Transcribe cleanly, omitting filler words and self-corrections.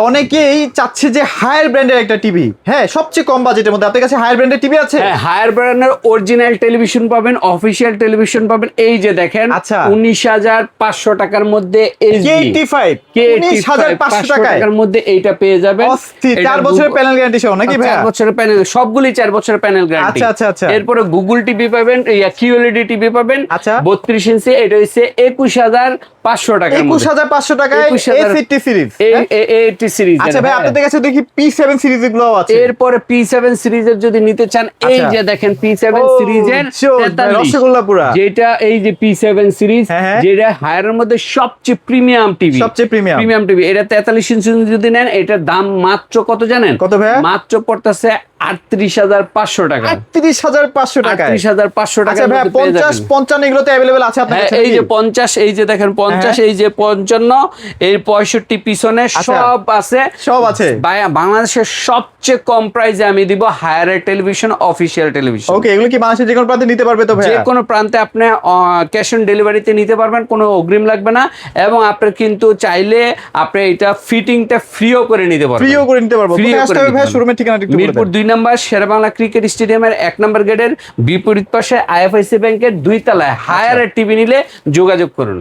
অনেকেই চাচ্ছে যে হায়ার ব্র্যান্ডের একটা টিভি, হ্যাঁ সবচেয়ে কম বাজেটের মধ্যে। আপনার কাছে হায়ার ব্র্যান্ডের টিভি আছে? হ্যাঁ, হায়ার ব্র্যান্ডের অরিজিনাল টেলিভিশন পাবেন, অফিসিয়াল টেলিভিশন পাবেন। এই যে দেখেন, আচ্ছা। 19,500 টাকার মধ্যে K85 19,500 টাকার মধ্যে এইটা পেয়ে যাবেন। 4 বছরের প্যানেল গ্যারান্টি সহ নাকি ভাই? 4 বছরের প্যানেল, সবগুলি 4 বছরের প্যানেল গ্যারান্টি। আচ্ছা আচ্ছা। এরপরে গুগল টিভি পাবেন, কিউএলইডি টিভি পাবেন। আচ্ছা। 32 ইঞ্চি, এটা হচ্ছে 21,500 টাকার মধ্যে। 21,500 টাকায় A80 সিরিজ। A80 series. আচ্ছা ভাই, আপনাদের কাছে দেখি P7 সিরিজ এগুলো আছে। এরপরে P7 সিরিজের যদি নিতে চান, এই যে দেখেন P7 সিরিজের 43, রসগোল্লা পুরা। যেটা এই যে P7 সিরিজ, যেটা হায়ারের মধ্যে সবচেয়ে প্রিমিয়াম টিভি, সবচেয়ে প্রিমিয়াম টিভি। এটা 43 ইঞ্চি যদি নেন, এটার দাম মাত্র কত জানেন? কত ভাই? মাত্র পড়তেছে 38,500 টাকা। 38,500 টাকা। 38,500 টাকা। আচ্ছা ভাই, 50 55 এগুলো তো अवेलेबल আছে আপনাদের কাছে? এই যে 50, এই যে দেখেন 50, এই যে 55, এই 65 পিছনে সব আছে, সব আছে। বাংলাদেশের সবচেয়ে কম প্রাইসে আমি দিব হায়ার টেলিভিশন, অফিসিয়াল টেলিভিশন। ওকে, এগুলো কি বাংলাদেশের যে কোনো প্রান্তে নিতে পারবে তো ভাই? যে কোনো প্রান্তে আপনি ক্যাশ অন ডেলিভারিতে নিতে পারবেন, কোনো অগ্রিম লাগবে না। এবং আপনি কিন্তু চাইলে আপনি এটা ফিটিংটা ফ্রিও করে নিতে পারবেন। ফ্রিও করে নিতে পারবো। কোথায় আসতে হবে ভাই? শোরুমের ঠিকানাটা একটু বলে দেন। মিরপুর 2 নম্বর শেরেবাংলা ক্রিকেট স্টেডিয়ামের 1 নম্বর গেটের বিপরীত পাশে আইএফআইসি ব্যাংকের 2 তলায় হায়ার টিভি নিলে যোগাযোগ করুন।